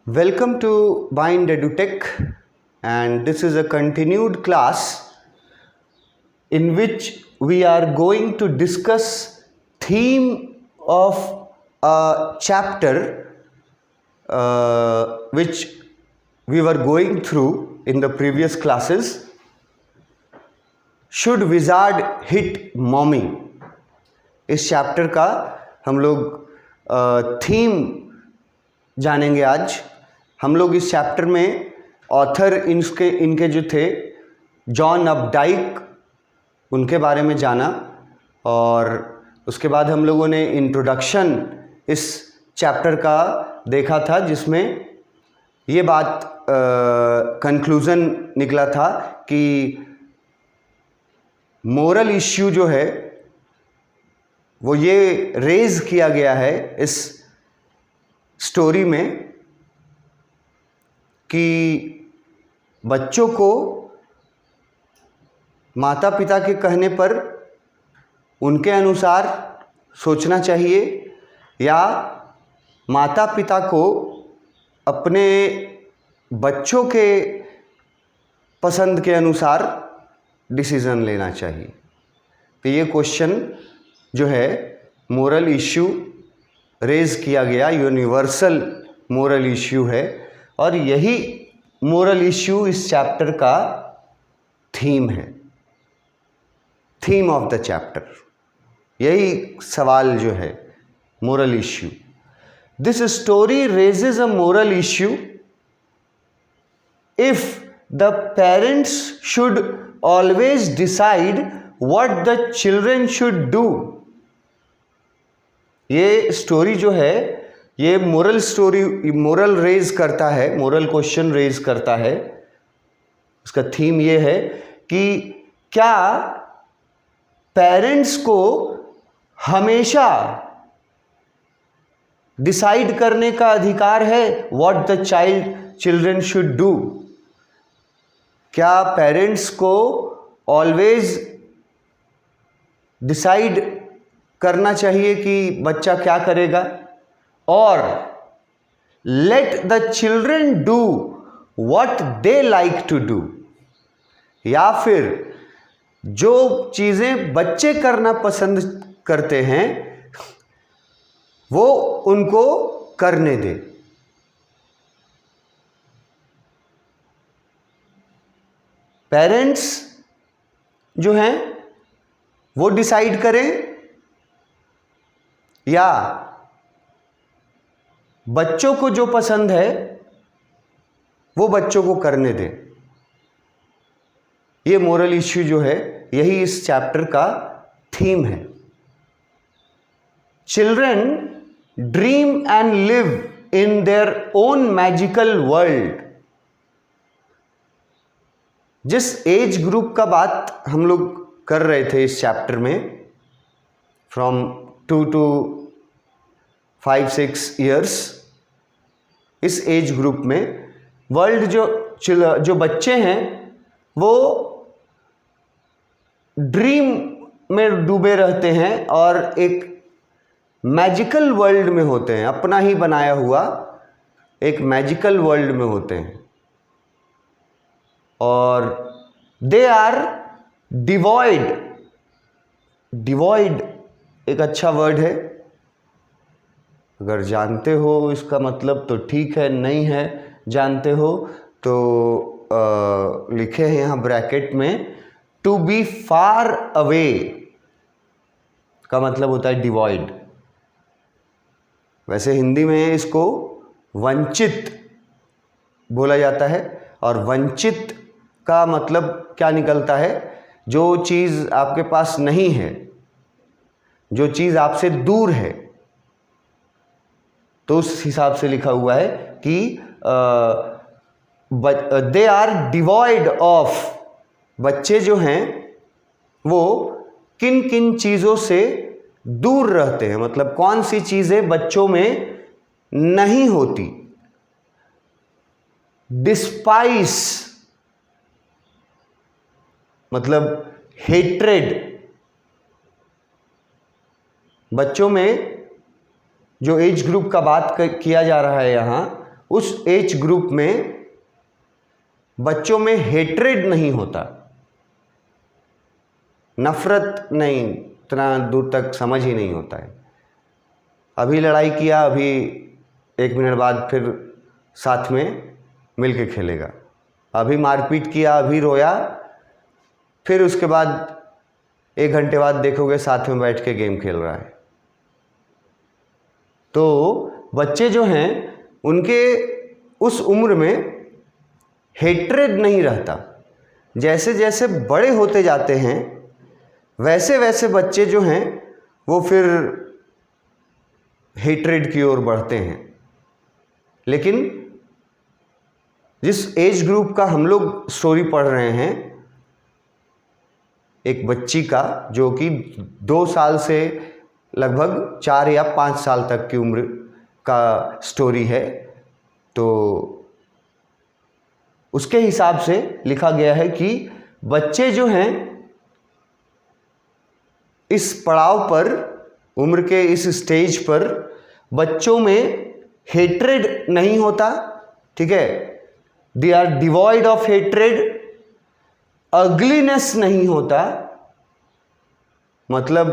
Welcome to Bind EduTech, and this is a continued class in which we are going to discuss theme of a chapter which we were going through in the previous classes. Should wizard hit mommy? इस chapter का हम लोग theme जानेंगे आज। हम लोग इस chapter में ऑथर इनके जो थे जॉन अपडाइक, उनके बारे में जाना, और उसके बाद हम लोगों ने इंट्रोडक्शन इस चैप्टर का देखा था, जिसमें ये बात कंक्लूज़न निकला था कि मोरल इश्यू जो है वो ये रेज किया गया है इस स्टोरी में कि बच्चों को माता पिता के कहने पर उनके अनुसार सोचना चाहिए या माता पिता को अपने बच्चों के पसंद के अनुसार डिसीज़न लेना चाहिए। तो ये क्वेश्चन जो है मोरल इश्यू रेज किया गया, यूनिवर्सल मोरल इश्यू है, और यही मोरल इश्यू इस चैप्टर का थीम है, थीम ऑफ द चैप्टर। यही सवाल जो है moral issue. This story raises a moral issue if the parents should always decide what the children should do. ये स्टोरी जो है ये मोरल स्टोरी, मोरल रेज करता है, मोरल क्वेश्चन रेज करता है। उसका थीम ये है कि क्या पेरेंट्स को हमेशा डिसाइड करने का अधिकार है what the children should do? क्या पेरेंट्स को ऑलवेज डिसाइड करना चाहिए कि बच्चा क्या करेगा, और let the children do what they like to do? या फिर जो चीज़ें बच्चे करना पसंद करते हैं वो उनको करने दे। पेरेंट्स जो हैं वो डिसाइड करें या बच्चों को जो पसंद है वो बच्चों को करने दें। ये मोरल इश्यू जो है यही इस चैप्टर का थीम है। Children dream and live in their own magical world. जिस एज ग्रुप का बात हम लोग कर रहे थे इस चैप्टर में, फ्रॉम 2 to 5-6 years, इस एज ग्रुप में वर्ल्ड जो बच्चे हैं वो ड्रीम में डूबे रहते हैं और एक मैजिकल वर्ल्ड में होते हैं, अपना ही बनाया हुआ एक मैजिकल वर्ल्ड में होते हैं, और दे आर डिवॉइड। डिवॉइड एक अच्छा वर्ड है, अगर जानते हो इसका मतलब तो ठीक है, नहीं है जानते हो तो लिखे हैं यहाँ ब्रैकेट में, टू बी फार अवे का मतलब होता है डिवॉइड। वैसे हिंदी में इसको वंचित बोला जाता है, और वंचित का मतलब क्या निकलता है? जो चीज़ आपके पास नहीं है, जो चीज़ आपसे दूर है। तो उस हिसाब से लिखा हुआ है कि दे आर डिवॉइड ऑफ। बच्चे जो हैं वो किन किन चीज़ों से दूर रहते हैं, मतलब कौन सी चीज़ें बच्चों में नहीं होती। डिस्पाइस मतलब हेट्रेड। बच्चों में जो एज ग्रुप का बात किया जा रहा है यहाँ, उस एज ग्रुप में बच्चों में हेट्रेड नहीं होता, नफरत नहीं, इतना दूर तक समझ ही नहीं होता है। अभी लड़ाई किया, अभी 1 मिनट बाद फिर साथ में मिल के खेलेगा, अभी मारपीट किया, अभी रोया, फिर उसके बाद 1 घंटे बाद देखोगे साथ में बैठ के गेम खेल रहा है। तो बच्चे जो हैं उनके उस उम्र में हेट्रेड नहीं रहता। जैसे जैसे बड़े होते जाते हैं वैसे वैसे बच्चे जो हैं वो फिर हेट्रेड की ओर बढ़ते हैं। लेकिन जिस एज ग्रुप का हम लोग स्टोरी पढ़ रहे हैं, एक बच्ची का जो कि 2 साल से लगभग 4 या 5 साल तक की उम्र का स्टोरी है, तो उसके हिसाब से लिखा गया है कि बच्चे जो हैं इस पड़ाव पर, उम्र के इस स्टेज पर बच्चों में हेट्रेड नहीं होता, ठीक है, they are devoid of hatred, ugliness नहीं होता, मतलब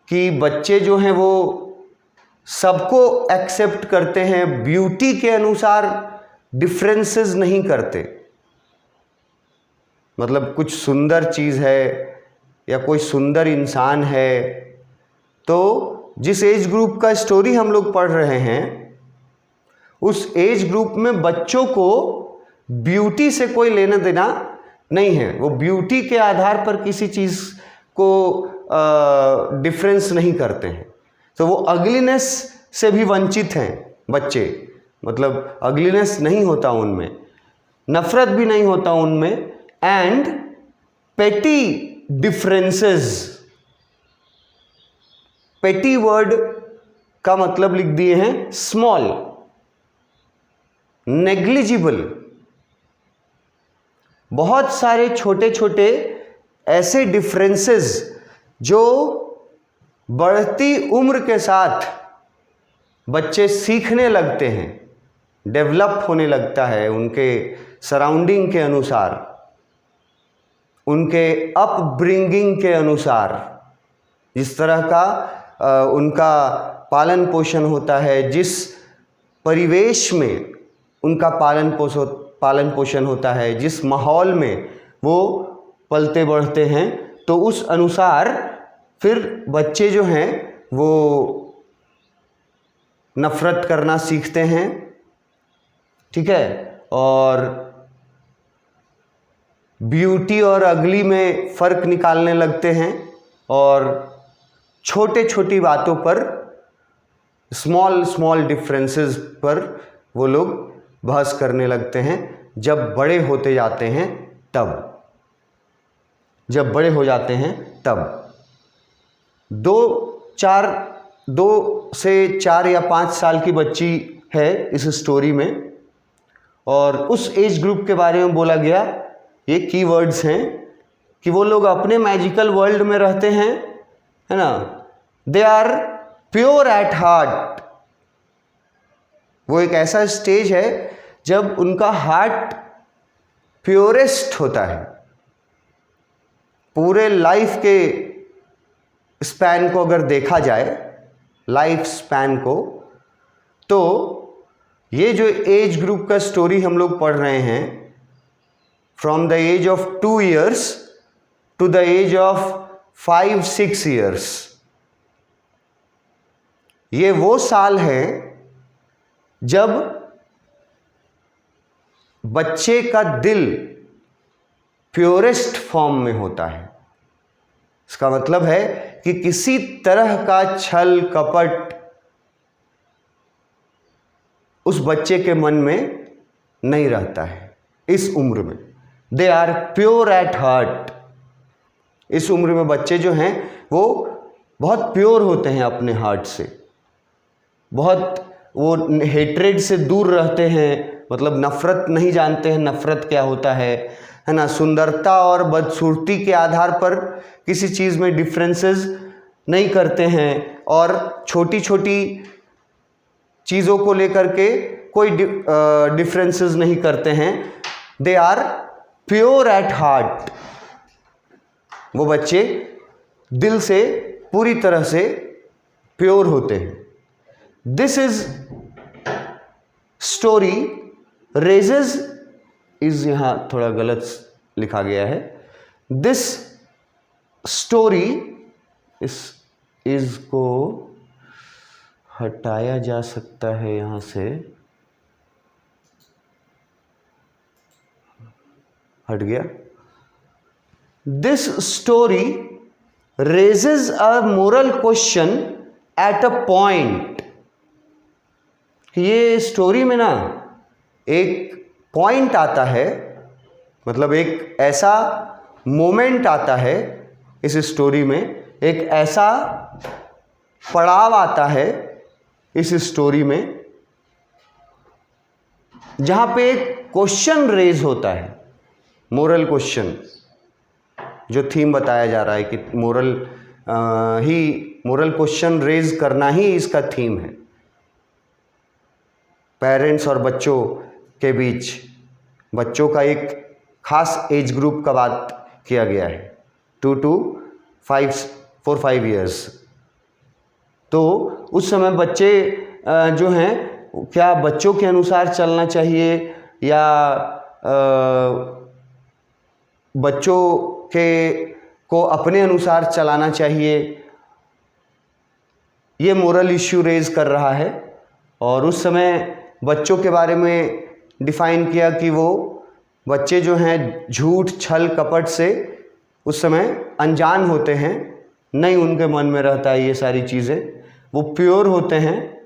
कि बच्चे जो हैं वो सबको एक्सेप्ट करते हैं, ब्यूटी के अनुसार डिफरेंसेस नहीं करते। मतलब कुछ सुंदर चीज़ है या कोई सुंदर इंसान है, तो जिस एज ग्रुप का स्टोरी हम लोग पढ़ रहे हैं उस एज ग्रुप में बच्चों को ब्यूटी से कोई लेना देना नहीं है। वो ब्यूटी के आधार पर किसी चीज़ को डिफरेंस नहीं करते हैं। तो वो अगलीनेस से भी वंचित हैं बच्चे, मतलब अगलीनेस नहीं होता उनमें, नफरत भी नहीं होता उनमें, एंड पेटी डिफरेंसेस, पेटी वर्ड का मतलब लिख दिए हैं स्मॉल, नेग्लिजिबल, बहुत सारे छोटे छोटे ऐसे डिफरेंसेस जो बढ़ती उम्र के साथ बच्चे सीखने लगते हैं, डेवलप होने लगता है उनके सराउंडिंग के अनुसार, उनके अपब्रिंगिंग के अनुसार, जिस तरह का उनका पालन पोषण होता है, जिस परिवेश में उनका पालन पोषण होता है, जिस माहौल में वो पलते बढ़ते हैं, तो उस अनुसार फिर बच्चे जो हैं वो नफरत करना सीखते हैं, ठीक है, और ब्यूटी और अगली में फ़र्क निकालने लगते हैं, और छोटे छोटी बातों पर, स्मॉल डिफरेंसेस पर वो लोग बहस करने लगते हैं। जब बड़े होते जाते हैं तब, जब बड़े हो जाते हैं तब 2 से 4 या 5 साल की बच्ची है इस स्टोरी में, और उस एज ग्रुप के बारे में बोला गया, ये कीवर्ड्स हैं कि वो लोग अपने मैजिकल वर्ल्ड में रहते हैं, है ना, they are pure at heart. वो एक ऐसा स्टेज है जब उनका हार्ट प्योरेस्ट होता है। पूरे लाइफ के स्पैन को अगर देखा जाए, लाइफ स्पैन को, तो ये जो एज ग्रुप का स्टोरी हम लोग पढ़ रहे हैं, from the age of 2 years to the age of 5-6 years, ये वो साल है जब बच्चे का दिल प्योरेस्ट फॉर्म में होता है। इसका मतलब है कि किसी तरह का छल कपट उस बच्चे के मन में नहीं रहता है इस उम्र में। They are pure at heart. इस उम्र में बच्चे जो हैं वो बहुत प्योर होते हैं अपने हार्ट से, बहुत वो हेट्रेड से दूर रहते हैं, मतलब नफ़रत नहीं जानते हैं नफ़रत क्या होता है ना। सुंदरता और बदसूरती के आधार पर किसी चीज़ में डिफरेंसेस नहीं करते हैं, और छोटी छोटी चीज़ों को लेकर के कोई डिफरेंसेस नहीं करते हैं, they are pure at heart. वो बच्चे दिल से पूरी तरह से प्योर होते हैं। This is story raises, is यहां थोड़ा गलत लिखा गया है, दिस स्टोरी, इस को हटाया जा सकता है यहां से, हट गया। This story raises a moral question at a point. ये स्टोरी में ना एक पॉइंट आता है, मतलब एक ऐसा मोमेंट आता है इस स्टोरी में, एक ऐसा पड़ाव आता है इस स्टोरी में जहां पे एक क्वेश्चन रेज होता है, मोरल क्वेश्चन, जो थीम बताया जा रहा है कि मोरल क्वेश्चन रेज करना ही इसका थीम है। पेरेंट्स और बच्चों के बीच, बच्चों का एक खास एज ग्रुप का बात किया गया है, 2 to 4-5 ईयर्स। तो उस समय बच्चे जो हैं, क्या बच्चों के अनुसार चलना चाहिए या बच्चों को अपने अनुसार चलाना चाहिए, ये मोरल इश्यू रेज कर रहा है। और उस समय बच्चों के बारे में डिफाइन किया कि वो बच्चे जो हैं झूठ छल कपट से उस समय अनजान होते हैं, नहीं उनके मन में रहता है ये सारी चीज़ें, वो प्योर होते हैं।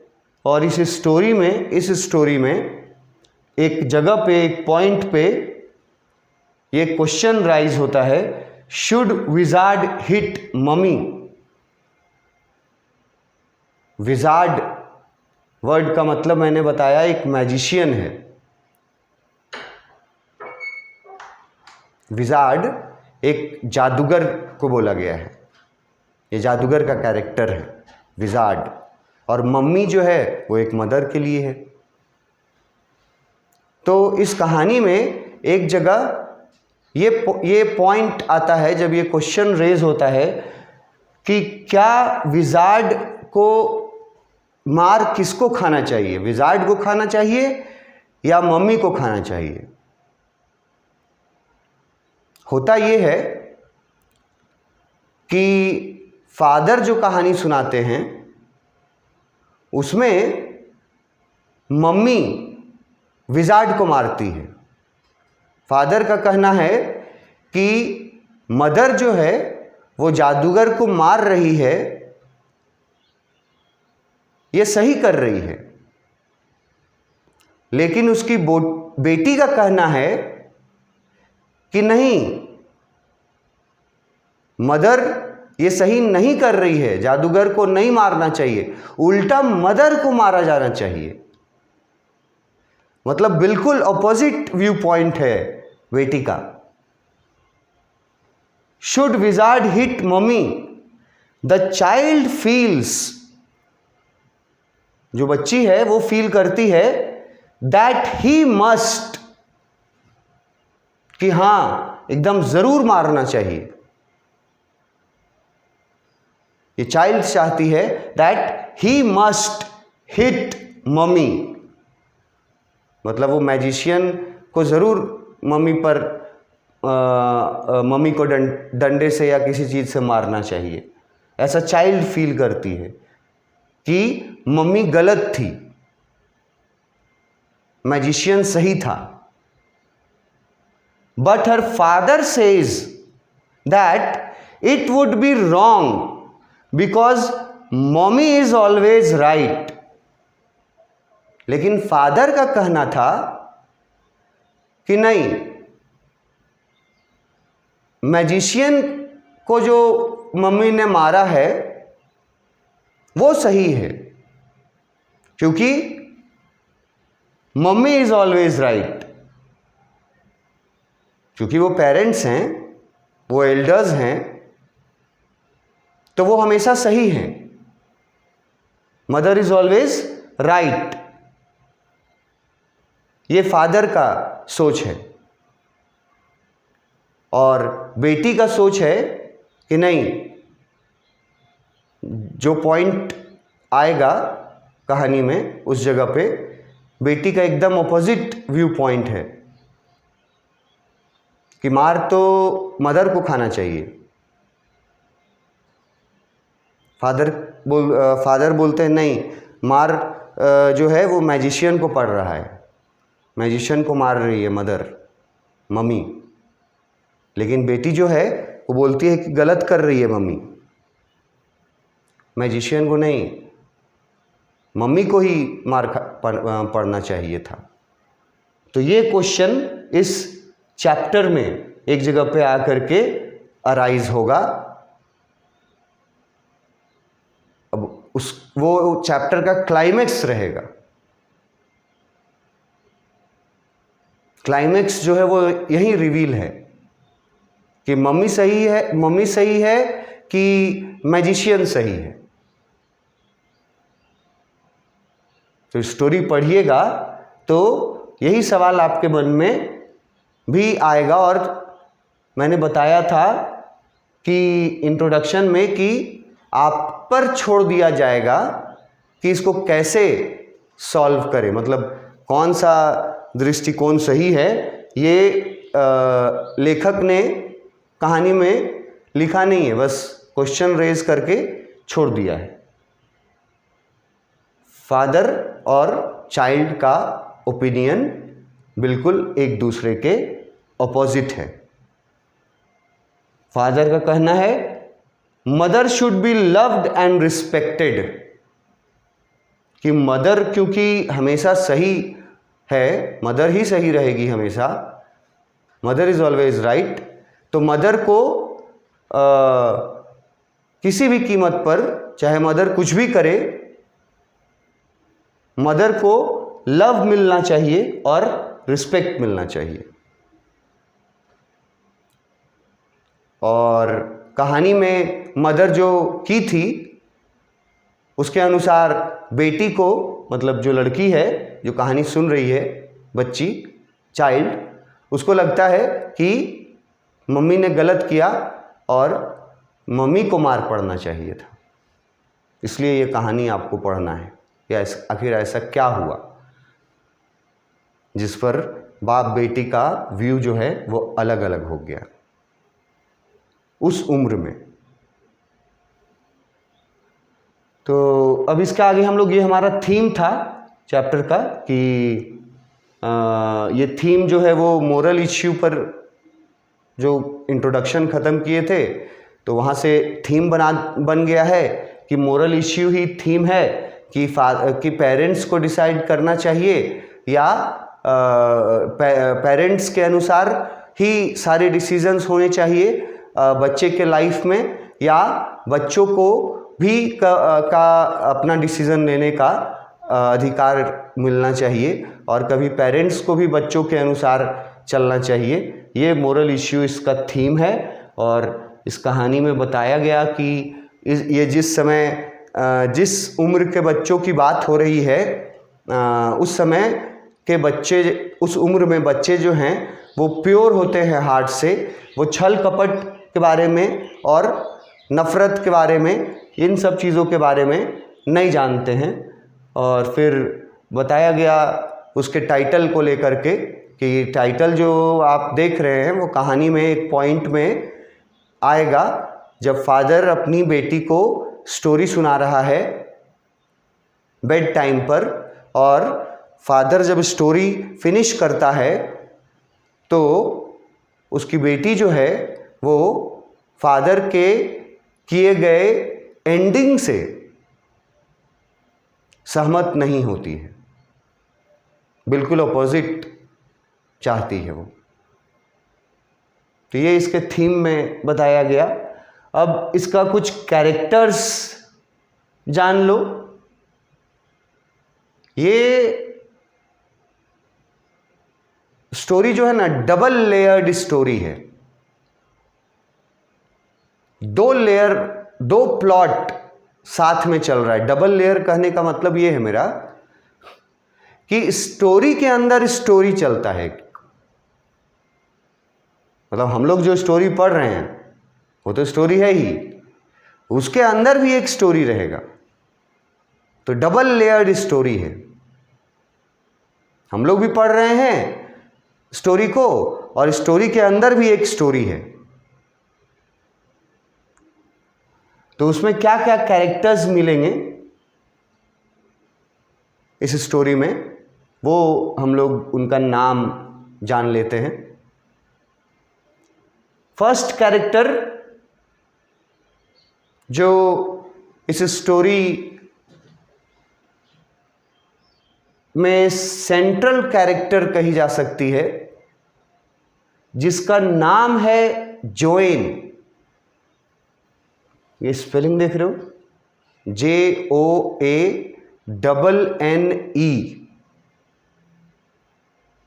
और इस स्टोरी में एक जगह पे, एक पॉइंट पे ये क्वेश्चन राइज होता है, should wizard hit mummy. Wizard word का मतलब मैंने बताया एक मैजिशियन है। विजार्ड एक जादूगर को बोला गया है, ये जादूगर का कैरेक्टर है विजार्ड। और मम्मी जो है वो एक मदर के लिए है। तो इस कहानी में एक जगह ये पॉइंट आता है, जब ये क्वेश्चन रेज होता है कि क्या विजार्ड को मार किसको खाना चाहिए, विजार्ड को खाना चाहिए या मम्मी को खाना चाहिए। होता ये है कि फादर जो कहानी सुनाते हैं उसमें मम्मी विजार्ड को मारती है। फादर का कहना है कि मदर जो है वो जादूगर को मार रही है, ये सही कर रही है। लेकिन उसकी बेटी का कहना है कि नहीं, मदर ये सही नहीं कर रही है, जादूगर को नहीं मारना चाहिए, उल्टा मदर को मारा जाना चाहिए। मतलब बिल्कुल ऑपोजिट व्यू पॉइंट है बेटी का। Should wizard hit mummy, the child feels, जो बच्ची है वो फील करती है दैट ही मस्ट, कि हां एकदम जरूर मारना चाहिए। ये चाइल्ड चाहती है that he must hit mummy, मतलब वो मैजिशियन को ज़रूर मम्मी को डंडे से या किसी चीज़ से मारना चाहिए। ऐसा चाइल्ड फील करती है कि मम्मी गलत थी, मैजिशियन सही था। But her father says that it would be wrong because mummy is always right. लेकिन फादर का कहना था कि नहीं, मैजिशियन को जो मम्मी ने मारा है वो सही है, क्योंकि मम्मी इज ऑलवेज राइट। क्योंकि वो पेरेंट्स हैं, वो एल्डर्स हैं, तो वो हमेशा सही हैं। Mother is always right. ये फादर का सोच है, और बेटी का सोच है कि नहीं, जो पॉइंट आएगा कहानी में उस जगह पे बेटी का एकदम ऑपोजिट व्यू पॉइंट है कि मार तो मदर को खाना चाहिए। फादर बोलते हैं नहीं, मार जो है वो मैजिशियन को पड़ रहा है, मैजिशियन को मार रही है मदर, मम्मी। लेकिन बेटी जो है वो बोलती है कि गलत कर रही है मम्मी, मैजिशियन को नहीं, मम्मी को ही मार पड़ना चाहिए था। तो ये क्वेश्चन इस चैप्टर में एक जगह पे आकर के अराइज होगा। अब वो चैप्टर का क्लाइमेक्स रहेगा। क्लाइमेक्स जो है वो यही रिवील है कि मम्मी सही है कि मैजिशियन सही है। तो स्टोरी पढ़िएगा तो यही सवाल आपके मन में भी आएगा। और मैंने बताया था कि इंट्रोडक्शन में कि आप पर छोड़ दिया जाएगा कि इसको कैसे सॉल्व करें, मतलब कौन सा दृष्टिकोण सही है। ये लेखक ने कहानी में लिखा नहीं है, बस क्वेश्चन रेज करके छोड़ दिया है। फादर और चाइल्ड का ओपिनियन बिल्कुल एक दूसरे के ऑपोजिट है। फादर का कहना है mother should be loved and respected, कि मदर क्योंकि हमेशा सही है, मदर ही सही रहेगी हमेशा, मदर इज ऑलवेज राइट। तो मदर को किसी भी कीमत पर, चाहे मदर कुछ भी करे, मदर को लव मिलना चाहिए और रिस्पेक्ट मिलना चाहिए। और कहानी में मदर जो की थी उसके अनुसार बेटी को, मतलब जो लड़की है जो कहानी सुन रही है, बच्ची, चाइल्ड, उसको लगता है कि मम्मी ने गलत किया और मम्मी को मार पड़ना चाहिए था, इसलिए ये कहानी आपको पढ़ना है। या आखिर ऐसा क्या हुआ जिस पर बाप बेटी का व्यू जो है वो अलग अलग हो गया उस उम्र में। तो अब इसके आगे हम लोग, ये हमारा थीम था चैप्टर का कि ये थीम जो है वो मोरल इश्यू पर, जो इंट्रोडक्शन ख़त्म किए थे तो वहाँ से थीम बन गया है कि मोरल इश्यू ही थीम है कि पेरेंट्स को डिसाइड करना चाहिए या पेरेंट्स के अनुसार ही सारे डिसीजंस होने चाहिए बच्चे के लाइफ में, या बच्चों को भी का अपना डिसीजन लेने का अधिकार मिलना चाहिए, और कभी पेरेंट्स को भी बच्चों के अनुसार चलना चाहिए। ये मोरल इश्यू इसका थीम है। और इस कहानी में बताया गया कि ये जिस समय जिस उम्र के बच्चों की बात हो रही है, उस समय के बच्चे, उस उम्र में बच्चे जो हैं वो प्योर होते हैं हार्ट से, वो छल कपट के बारे में और नफ़रत के बारे में, इन सब चीज़ों के बारे में नहीं जानते हैं। और फिर बताया गया उसके टाइटल को लेकर के कि टाइटल जो आप देख रहे हैं वो कहानी में एक पॉइंट में आएगा जब फादर अपनी बेटी को स्टोरी सुना रहा है बेड टाइम पर, और फादर जब स्टोरी फिनिश करता है तो उसकी बेटी जो है वो फादर के किए गए एंडिंग से सहमत नहीं होती है, बिल्कुल अपोजिट चाहती है वो। तो ये इसके थीम में बताया गया। अब इसका कुछ कैरेक्टर्स जान लो। ये स्टोरी जो है ना, डबल लेयर्ड स्टोरी है। दो प्लॉट साथ में चल रहा है। डबल लेयर कहने का मतलब ये है मेरा कि स्टोरी के अंदर स्टोरी चलता है। मतलब हम लोग जो स्टोरी पढ़ रहे हैं वो तो स्टोरी है ही, उसके अंदर भी एक स्टोरी रहेगा। तो डबल लेयर्ड स्टोरी है। हम लोग भी पढ़ रहे हैं स्टोरी को, और स्टोरी के अंदर भी एक स्टोरी है। तो उसमें क्या क्या कैरेक्टर्स मिलेंगे इस स्टोरी में, वो हम लोग उनका नाम जान लेते हैं। फर्स्ट कैरेक्टर जो इस स्टोरी में सेंट्रल कैरेक्टर कही जा सकती है, जिसका नाम है जोएन। ये स्पेलिंग देख रहे हो, JOANNE,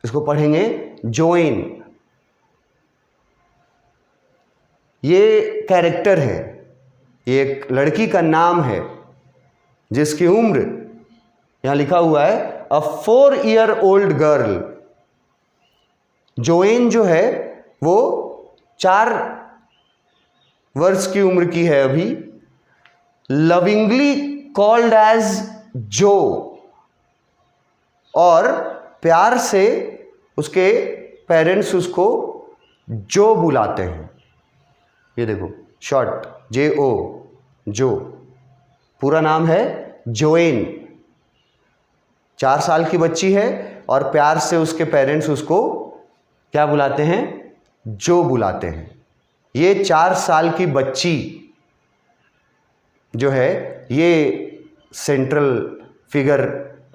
इसको पढ़ेंगे जोएन। ये कैरेक्टर है, ये एक लड़की का नाम है जिसकी उम्र यहां लिखा हुआ है अ 4-year-old गर्ल। जोएन जो है वो 4 वर्ष की उम्र की है अभी। लविंगली कॉल्ड एज जो, और प्यार से उसके पेरेंट्स उसको जो बुलाते हैं। ये देखो शॉर्ट JO, जो। पूरा नाम है जोएन। 4 साल की बच्ची है और प्यार से उसके पेरेंट्स उसको क्या बुलाते हैं, जो बुलाते हैं। ये 4 साल की बच्ची जो है ये सेंट्रल फिगर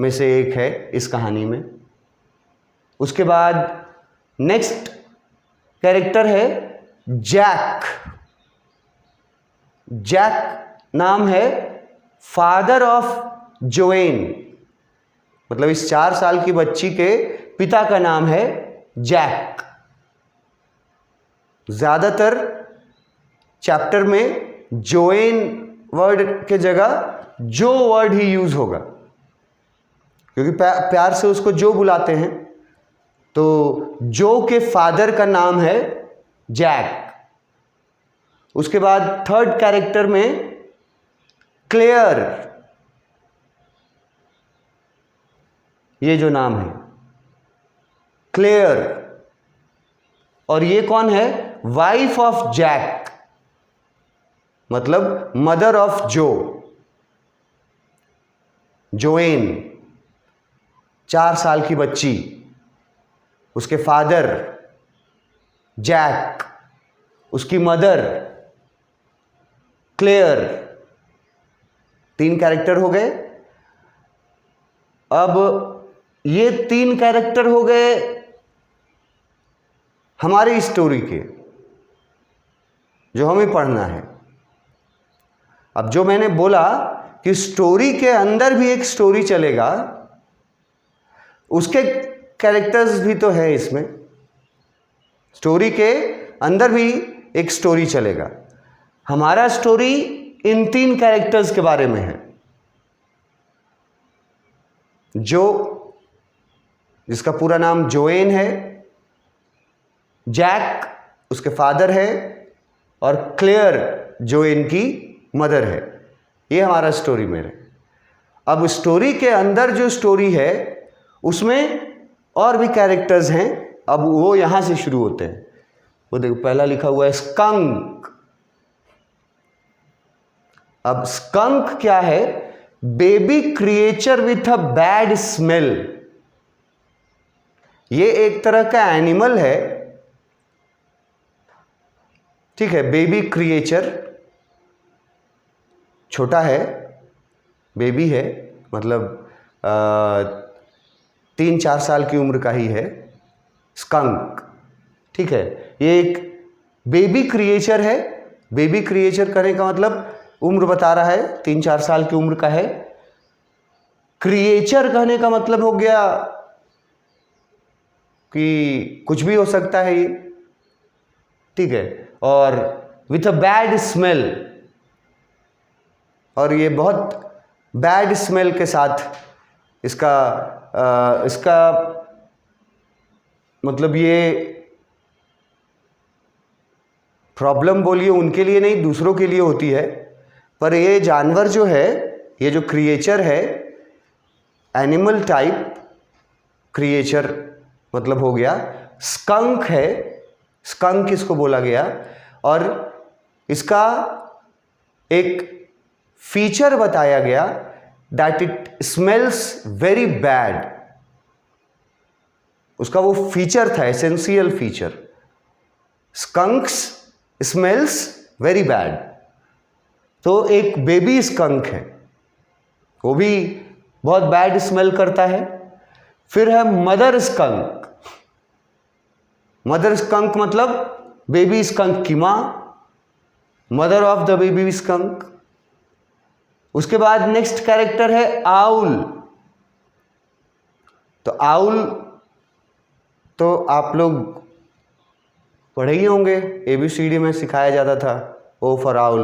में से एक है इस कहानी में। उसके बाद नेक्स्ट कैरेक्टर है जैक। जैक नाम है फादर ऑफ जोएन। मतलब इस 4 साल की बच्ची के पिता का नाम है जैक। ज्यादातर चैप्टर में जोएन वर्ड के जगह जो वर्ड ही यूज होगा, क्योंकि प्यार से उसको जो बुलाते हैं। तो जो के फादर का नाम है जैक। उसके बाद थर्ड कैरेक्टर में क्लेयर, ये जो नाम है क्लेयर, और ये कौन है, वाइफ ऑफ जैक, मतलब मदर ऑफ जो। जोएन 4 साल की बच्ची, उसके फादर जैक, उसकी मदर क्लेयर। 3 कैरेक्टर हो गए। अब ये 3 कैरेक्टर हो गए हमारी स्टोरी के, जो हमें पढ़ना है। अब जो मैंने बोला कि स्टोरी के अंदर भी एक स्टोरी चलेगा, उसके कैरेक्टर्स भी तो है इसमें। स्टोरी के अंदर भी एक स्टोरी चलेगा। हमारा स्टोरी इन 3 कैरेक्टर्स के बारे में है। जो, जिसका पूरा नाम जोएन है, जैक उसके फादर है, और क्लेयर जोएन की मदर है। ये हमारा स्टोरी में है। अब स्टोरी के अंदर जो स्टोरी है उसमें और भी कैरेक्टर्स हैं। अब वो यहां से शुरू होते हैं। वो देखो पहला लिखा हुआ है स्कंक। अब स्कंक क्या है, baby creature with a bad smell. ये एक तरह का एनिमल है, ठीक है। बेबी क्रिएचर, छोटा है, बेबी है, मतलब 3-4 साल की उम्र का ही है स्कंक, ठीक है। ये एक बेबी क्रिएचर है। बेबी क्रिएचर करने का मतलब उम्र बता रहा है 3-4 साल की उम्र का है। क्रिएचर कहने का मतलब हो गया कि कुछ भी हो सकता है ये, ठीक है। और विथ अ बैड स्मेल, और ये बहुत बैड स्मेल के साथ इसका मतलब ये प्रॉब्लम बोलिए उनके लिए नहीं, दूसरों के लिए होती है। पर ये जानवर जो है, ये जो क्रिएचर है, एनिमल टाइप क्रिएचर मतलब हो गया, स्कंक है। स्कंक इसको बोला गया, और इसका एक फीचर बताया गया that it smells very bad. उसका वो फीचर था, essential feature, skunks smells very bad. तो एक बेबी स्कंक है, वो भी बहुत बैड स्मेल करता है। फिर है मदर स्कंक। मदर स्कंक मतलब बेबी स्कंक की मां, mother of the baby skunk. उसके बाद नेक्स्ट कैरेक्टर है आउल। तो आउल तो आप लोग पढ़े ही होंगे, ABCD में सिखाया जाता था, ओ फॉर आउल।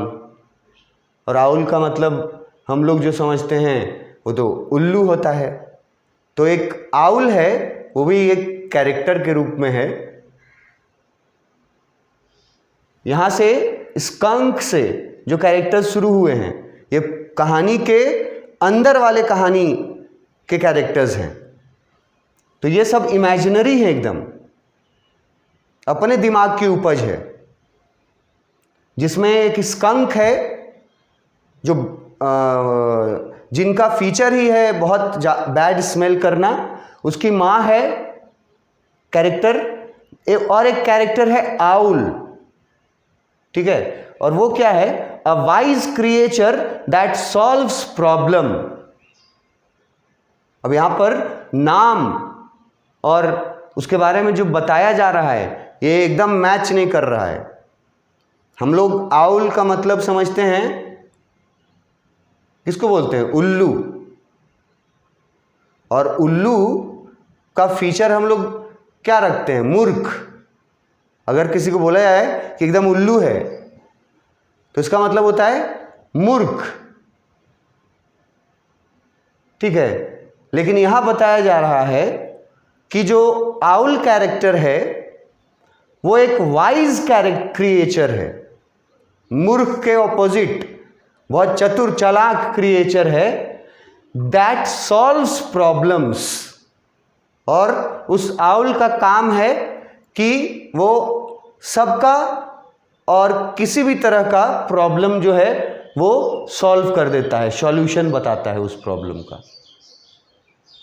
और आउल का मतलब हम लोग जो समझते हैं वो तो उल्लू होता है। तो एक आउल है, वो भी एक कैरेक्टर के रूप में है। यहां से स्कंक से जो कैरेक्टर्स शुरू हुए हैं, ये कहानी के अंदर वाले कहानी के कैरेक्टर्स हैं। तो ये सब इमेजिनरी है, एकदम अपने दिमाग की उपज है, जिसमें एक स्कंक है जो जिनका फीचर ही है बहुत बैड स्मेल करना। उसकी माँ है कैरेक्टर, और एक कैरेक्टर है आउल, ठीक है। और वो क्या है? A wise creature that solves problem. अब यहां पर नाम और उसके बारे में जो बताया जा रहा है, ये एकदम मैच नहीं कर रहा है। हम लोग आउल का मतलब समझते हैं, किसको बोलते हैं? उल्लू। और उल्लू का फीचर हम लोग क्या रखते हैं? मूर्ख। अगर किसी को बोला जाए कि एकदम उल्लू है, तो इसका मतलब होता है मूर्ख, ठीक है। लेकिन यहां बताया जा रहा है कि जो आउल कैरेक्टर है वो एक वाइज क्रिएचर है, मूर्ख के ऑपोजिट, बहुत चतुर चालाक क्रिएचर है, दैट सॉल्व्स प्रॉब्लम्स। और उस आउल का काम है कि वो सबका और किसी भी तरह का प्रॉब्लम जो है वो सॉल्व कर देता है, सॉल्यूशन बताता है उस प्रॉब्लम का।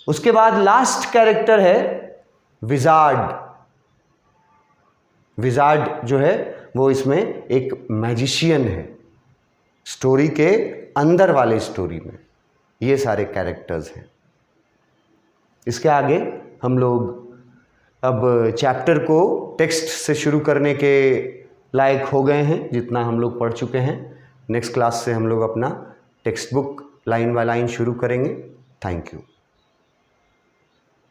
उसके बाद लास्ट कैरेक्टर है विजार्ड। विजार्ड जो है वो इसमें एक मैजिशियन है, स्टोरी के अंदर वाले स्टोरी में ये सारे कैरेक्टर्स हैं। इसके आगे हम लोग अब चैप्टर को टेक्स्ट से शुरू करने के लायक हो गए हैं, जितना हम लोग पढ़ चुके हैं। नेक्स्ट क्लास से हम लोग अपना text book line by line शुरू करेंगे। Thank you.